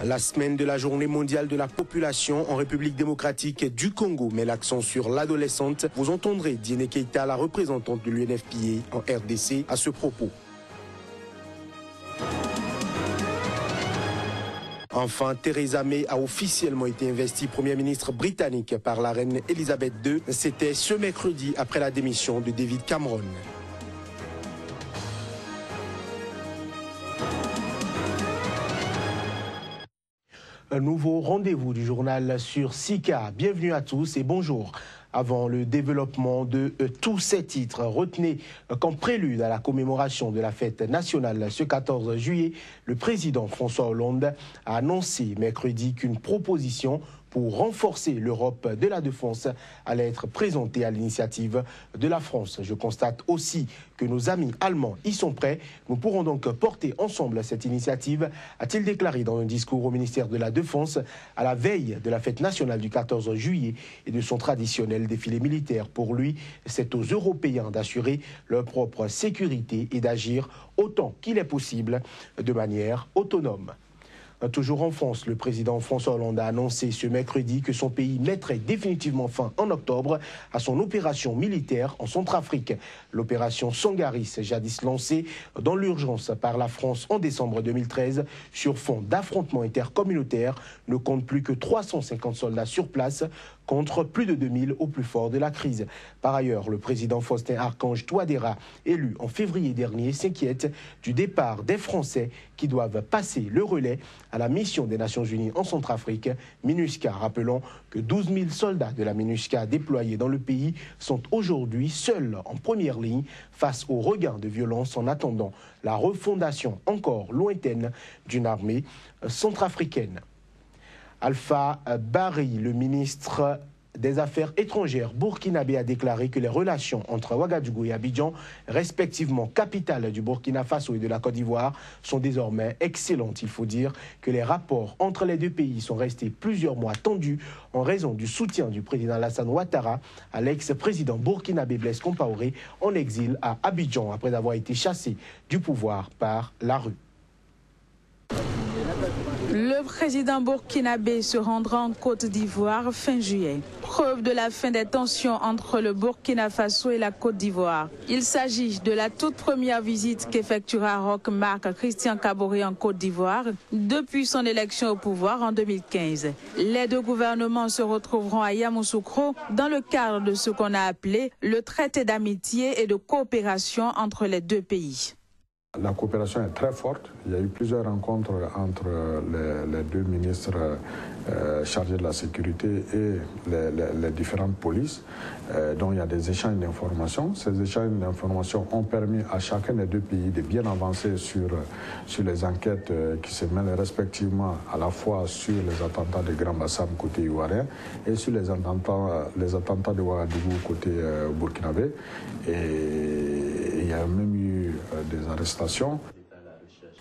La semaine de la journée mondiale de la population en République démocratique du Congo met l'accent sur l'adolescente. Vous entendrez Diéné Keita, la représentante de l'UNFPA en RDC, à ce propos. Enfin, Theresa May a officiellement été investie première ministre britannique par la reine Elisabeth II. C'était ce mercredi après la démission de David Cameron. Un nouveau rendez-vous du journal sur Sika. Bienvenue à tous et bonjour. Avant le développement de tous ces titres, retenez qu'en prélude à la commémoration de la fête nationale ce 14 juillet, le président François Hollande a annoncé mercredi qu'une proposition pour renforcer l'Europe de la défense allait être présentée à l'initiative de la France. Je constate aussi que nos amis allemands y sont prêts. Nous pourrons donc porter ensemble cette initiative, a-t-il déclaré dans un discours au ministère de la Défense à la veille de la fête nationale du 14 juillet et de son traditionnel défilé militaire. Pour lui, c'est aux Européens d'assurer leur propre sécurité et d'agir autant qu'il est possible de manière autonome. Toujours en France, le président François Hollande a annoncé ce mercredi que son pays mettrait définitivement fin en octobre à son opération militaire en Centrafrique. L'opération Sangaris, jadis lancée dans l'urgence par la France en décembre 2013 sur fond d'affrontements intercommunautaires, ne compte plus que 350 soldats sur place contre plus de 2000 au plus fort de la crise. Par ailleurs, le président Faustin Archange Touadéra, élu en février dernier, s'inquiète du départ des Français qui doivent passer le relais à la mission des Nations Unies en Centrafrique, MINUSCA. Rappelons que 12 000 soldats de la MINUSCA déployés dans le pays sont aujourd'hui seuls en première ligne face au regain de violence en attendant la refondation encore lointaine d'une armée centrafricaine. Alpha Barry, le ministre des Affaires étrangères burkinabé, a déclaré que les relations entre Ouagadougou et Abidjan, respectivement capitale du Burkina Faso et de la Côte d'Ivoire, sont désormais excellentes. Il faut dire que les rapports entre les deux pays sont restés plusieurs mois tendus en raison du soutien du président Alassane Ouattara à l'ex-président burkinabé Blaise Compaoré en exil à Abidjan après avoir été chassé du pouvoir par la rue. Le président burkinabé se rendra en Côte d'Ivoire fin juillet. Preuve de la fin des tensions entre le Burkina Faso et la Côte d'Ivoire. Il s'agit de la toute première visite qu'effectuera Roch Marc Christian Kaboré en Côte d'Ivoire depuis son élection au pouvoir en 2015. Les deux gouvernements se retrouveront à Yamoussoukro dans le cadre de ce qu'on a appelé le traité d'amitié et de coopération entre les deux pays. La coopération est très forte. Il y a eu plusieurs rencontres entre les deux ministres chargés de la sécurité et les différentes polices, dont il y a des échanges d'informations. Ces échanges d'informations ont permis à chacun des deux pays de bien avancer sur les enquêtes qui se mènent respectivement à la fois sur les attentats de Grand Bassam côté ivoirien et sur les attentats de Ouagadougou côté burkinabé. Et il y a même eu des arrestations.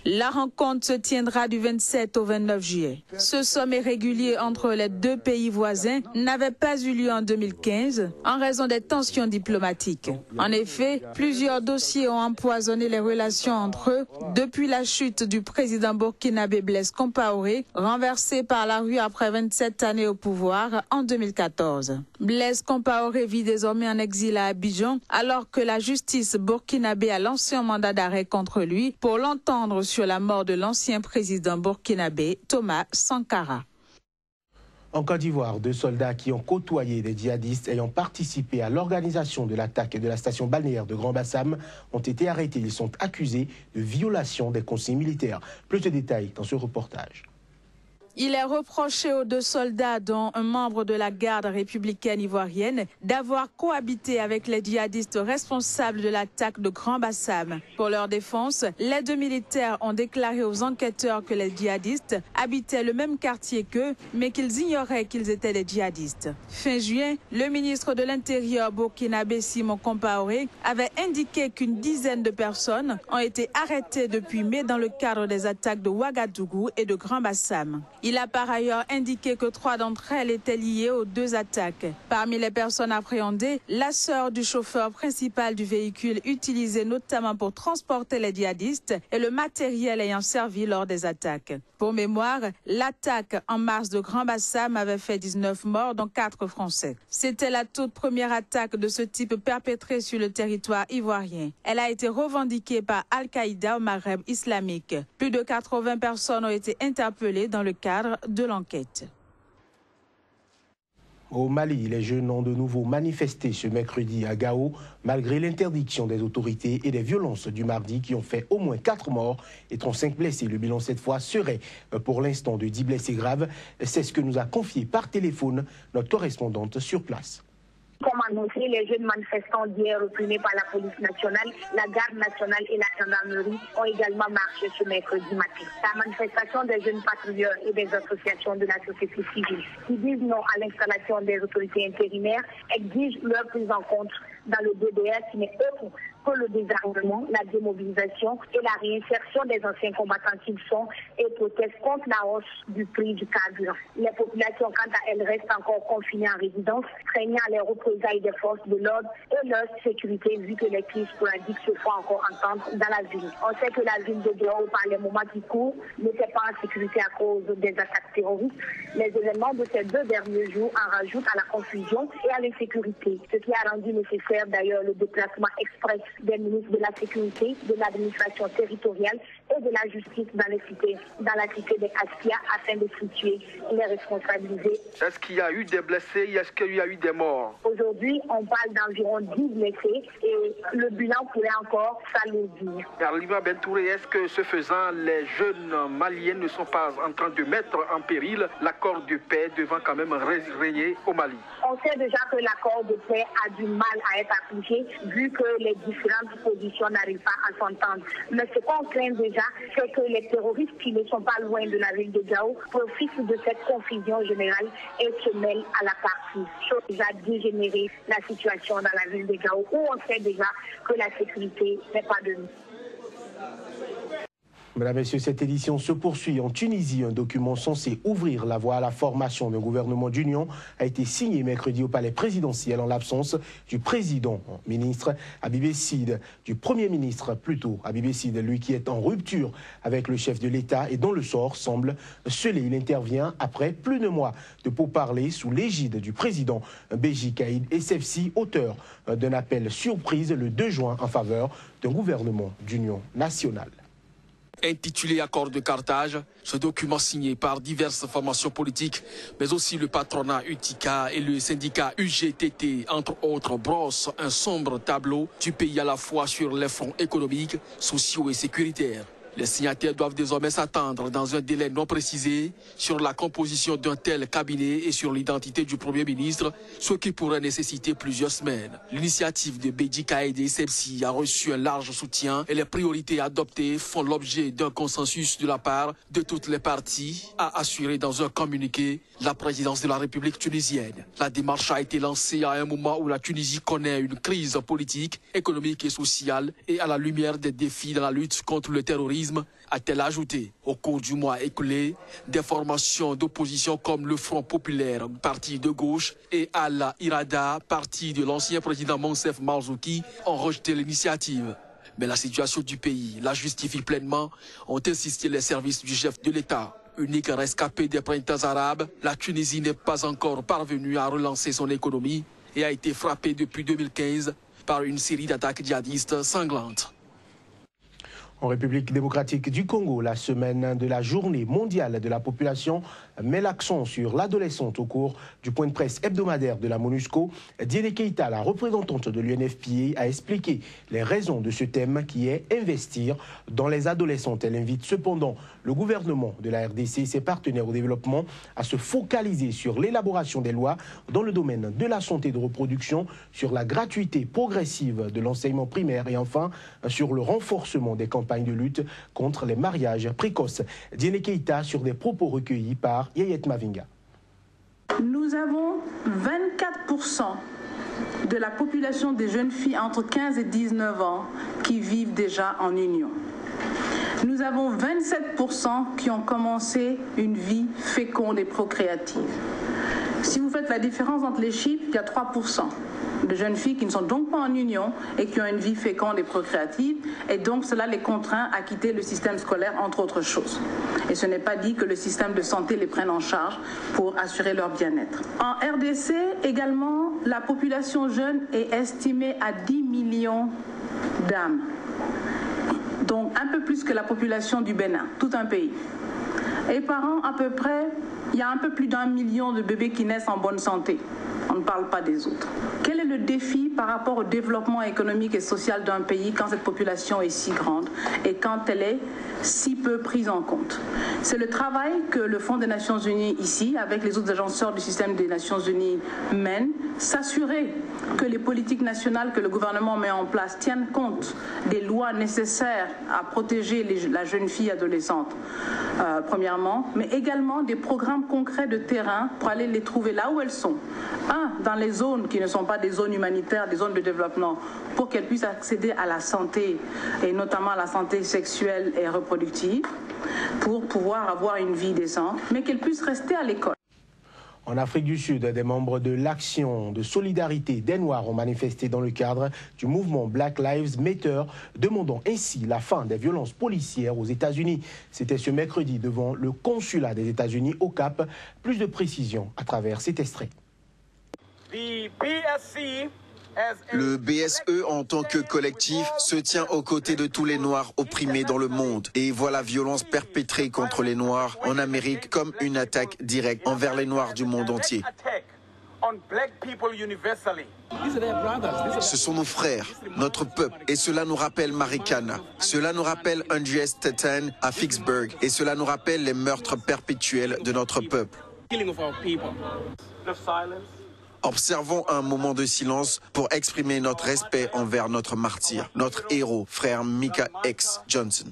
La rencontre se tiendra du 27 au 29 juillet. Ce sommet régulier entre les deux pays voisins n'avait pas eu lieu en 2015 en raison des tensions diplomatiques. En effet, plusieurs dossiers ont empoisonné les relations entre eux depuis la chute du président burkinabé Blaise Compaoré, renversé par la rue après 27 années au pouvoir en 2014. Blaise Compaoré vit désormais en exil à Abidjan alors que la justice burkinabé a lancé un mandat d'arrêt contre lui pour l'entendre sur la mort de l'ancien président burkinabé Thomas Sankara. En Côte d'Ivoire, 2 soldats qui ont côtoyé des djihadistes ayant participé à l'organisation de l'attaque de la station balnéaire de Grand Bassam ont été arrêtés. Ils sont accusés de violation des consignes militaires. Plus de détails dans ce reportage. Il est reproché aux 2 soldats, dont un membre de la garde républicaine ivoirienne, d'avoir cohabité avec les djihadistes responsables de l'attaque de Grand Bassam. Pour leur défense, les 2 militaires ont déclaré aux enquêteurs que les djihadistes habitaient le même quartier qu'eux, mais qu'ils ignoraient qu'ils étaient des djihadistes. Fin juin, le ministre de l'Intérieur burkinabé Simon Compaoré avait indiqué qu'une dizaine de personnes ont été arrêtées depuis mai dans le cadre des attaques de Ouagadougou et de Grand Bassam. Il a par ailleurs indiqué que 3 d'entre elles étaient liées aux 2 attaques. Parmi les personnes appréhendées, la sœur du chauffeur principal du véhicule utilisé notamment pour transporter les djihadistes et le matériel ayant servi lors des attaques. Pour mémoire, l'attaque en mars de Grand Bassam avait fait 19 morts, dont 4 Français. C'était la toute première attaque de ce type perpétrée sur le territoire ivoirien. Elle a été revendiquée par Al-Qaïda au Maghreb islamique. Plus de 80 personnes ont été interpellées dans le cadre de l'enquête. Au Mali, les jeunes ont de nouveau manifesté ce mercredi à Gao, malgré l'interdiction des autorités et des violences du mardi qui ont fait au moins 4 morts et 35 blessés. Le bilan cette fois serait pour l'instant de 10 blessés graves. C'est ce que nous a confié par téléphone notre correspondante sur place. Comme annoncé, les jeunes manifestants d'hier reprimés par la police nationale, la garde nationale et la gendarmerie ont également marché ce mercredi matin. La manifestation des jeunes patrouilleurs et des associations de la société civile qui disent non à l'installation des autorités intérimaires exigent leur prise en compte dans le DDR qui n'est autre que le désarmement, la démobilisation et la réinsertion des anciens combattants qu'ils sont et protestent contre la hausse du prix du carburant. Les populations, quant à elles, restent encore confinées en résidence, craignant les représailles des forces de l'ordre et leur sécurité vu que les crises sporadiques se font encore entendre dans la ville. On sait que la ville de Gao, par les moments qui courent, n'était pas en sécurité à cause des attaques terroristes. Les événements de ces 2 derniers jours en rajoutent à la confusion et à l'insécurité, ce qui a rendu nécessaire d'ailleurs le déplacement express des ministres de la Sécurité, de l'administration territoriale et de la justice dans la cité des Kassia afin de situer les responsabiliser. Est-ce qu'il y a eu des blessés? Est-ce qu'il y a eu des morts? Aujourd'hui, on parle d'environ 10 blessés et le bilan pourrait encore s'alourdir. Alima Bentouré, est-ce que ce faisant, les jeunes maliens ne sont pas en train de mettre en péril l'accord de paix devant quand même régner au Mali? On sait déjà que l'accord de paix a du mal à être appliqué vu que les différentes positions n'arrivent pas à s'entendre. Mais ce qu'on craint déjà, c'est que les terroristes qui ne sont pas loin de la ville de Gao profitent de cette confusion générale et se mêlent à la partie. Chose qui va dégénérer la situation dans la ville de Gao où on sait déjà que la sécurité n'est pas de nous. Mesdames et messieurs, cette édition se poursuit en Tunisie. Un document censé ouvrir la voie à la formation d'un gouvernement d'union a été signé mercredi au palais présidentiel en l'absence du président ministre Habib Sid, du premier ministre plutôt Habib Sid, lui qui est en rupture avec le chef de l'État et dont le sort semble scellé. Il intervient après plus de mois de pourparlers sous l'égide du président Béji Caïd Essebsi, auteur d'un appel surprise le 2 juin en faveur d'un gouvernement d'union nationale. Intitulé Accord de Carthage, ce document signé par diverses formations politiques, mais aussi le patronat UTICA et le syndicat UGTT, entre autres, brosse un sombre tableau du pays à la fois sur les fronts économiques, sociaux et sécuritaires. Les signataires doivent désormais s'attendre dans un délai non précisé sur la composition d'un tel cabinet et sur l'identité du Premier ministre, ce qui pourrait nécessiter plusieurs semaines. L'initiative de Béji Caïd Essebsi a reçu un large soutien et les priorités adoptées font l'objet d'un consensus de la part de toutes les parties, a assuré dans un communiqué la présidence de la République tunisienne. La démarche a été lancée à un moment où la Tunisie connaît une crise politique, économique et sociale et à la lumière des défis dans la lutte contre le terrorisme, a-t-elle ajouté. Au cours du mois écoulé, des formations d'opposition comme le Front populaire, parti de gauche, et Al-Irada, parti de l'ancien président Monsef Marzouki, ont rejeté l'initiative. Mais la situation du pays la justifie pleinement, ont insisté les services du chef de l'État. Unique rescapé des printemps arabes, la Tunisie n'est pas encore parvenue à relancer son économie et a été frappée depuis 2015 par une série d'attaques djihadistes sanglantes. En République démocratique du Congo, la semaine de la journée mondiale de la population met l'accent sur l'adolescente au cours du point de presse hebdomadaire de la MONUSCO. Diéné Keïta, la représentante de l'UNFPA, a expliqué les raisons de ce thème qui est investir dans les adolescentes. Elle invite cependant le gouvernement de la RDC et ses partenaires au développement à se focaliser sur l'élaboration des lois dans le domaine de la santé de reproduction, sur la gratuité progressive de l'enseignement primaire et enfin sur le renforcement des campagnes de lutte contre les mariages précoces. Diéné Keïta sur des propos recueillis par Yayet Mavinga. Nous avons 24% de la population des jeunes filles entre 15 et 19 ans qui vivent déjà en union. Nous avons 27% qui ont commencé une vie féconde et procréative. Si vous faites la différence entre les chiffres, il y a 3% de jeunes filles qui ne sont donc pas en union et qui ont une vie féconde et procréative, et donc cela les contraint à quitter le système scolaire, entre autres choses. Et ce n'est pas dit que le système de santé les prenne en charge pour assurer leur bien-être. En RDC, également, la population jeune est estimée à 10 millions d'âmes. Donc un peu plus que la population du Bénin, tout un pays. Et par an, à peu près, il y a un peu plus d'1 million de bébés qui naissent en bonne santé. On ne parle pas des autres. Quel est le défi par rapport au développement économique et social d'un pays quand cette population est si grande et quand elle est si peu prise en compte? C'est le travail que le Fonds des Nations Unies ici, avec les autres agenceurs du système des Nations Unies, mène, s'assurer que les politiques nationales que le gouvernement met en place tiennent compte des lois nécessaires à protéger la jeune fille adolescente, premièrement, mais également des programmes concrets de terrain pour aller les trouver là où elles sont. Dans les zones qui ne sont pas des zones humanitaires, des zones de développement, pour qu'elles puissent accéder à la santé, et notamment à la santé sexuelle et reproductive, pour pouvoir avoir une vie décente, mais qu'elles puissent rester à l'école. En Afrique du Sud, des membres de l'action de solidarité des Noirs ont manifesté dans le cadre du mouvement Black Lives Matter, demandant ainsi la fin des violences policières aux États-Unis. C'était ce mercredi devant le consulat des États-Unis au Cap. Plus de précisions à travers cet extrait. Le BSE, en tant que collectif, se tient aux côtés de tous les Noirs opprimés dans le monde et voit la violence perpétrée contre les Noirs en Amérique comme une attaque directe envers les Noirs du monde entier. Ce sont nos frères, notre peuple, et cela nous rappelle Marikana, cela nous rappelle Andreas Tetan à Vicksburg, et cela nous rappelle les meurtres perpétuels de notre peuple. Observons un moment de silence pour exprimer notre respect envers notre martyr, notre héros, frère Micah X. Johnson.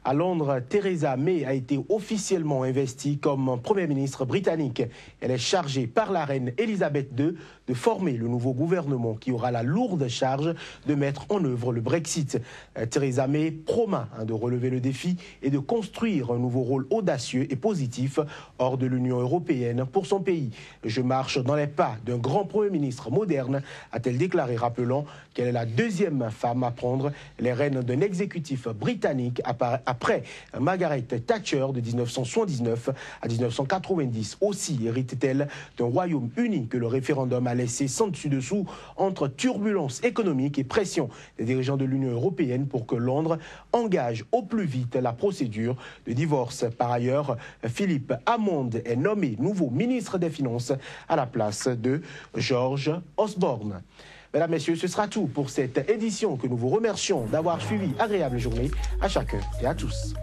À Londres, Theresa May a été officiellement investie comme Première ministre britannique. Elle est chargée par la reine Elisabeth II de former le nouveau gouvernement qui aura la lourde charge de mettre en œuvre le Brexit. Theresa May promet de relever le défi et de construire un nouveau rôle audacieux et positif hors de l'Union européenne pour son pays. Je marche dans les pas d'un grand Premier ministre moderne, a-t-elle déclaré, rappelant qu'elle est la deuxième femme à prendre les rênes d'un exécutif britannique après Margaret Thatcher de 1979 à 1990. Aussi hérite-t-elle d'un Royaume-Uni que le référendum a laissé sans dessus-dessous entre turbulences économiques et pression des dirigeants de l'Union européenne pour que Londres engage au plus vite la procédure de divorce. Par ailleurs, Philippe Hammond est nommé nouveau ministre des Finances à la place de George Osborne. Mesdames, Messieurs, ce sera tout pour cette édition que nous vous remercions d'avoir suivi. Agréable journée à chacun et à tous.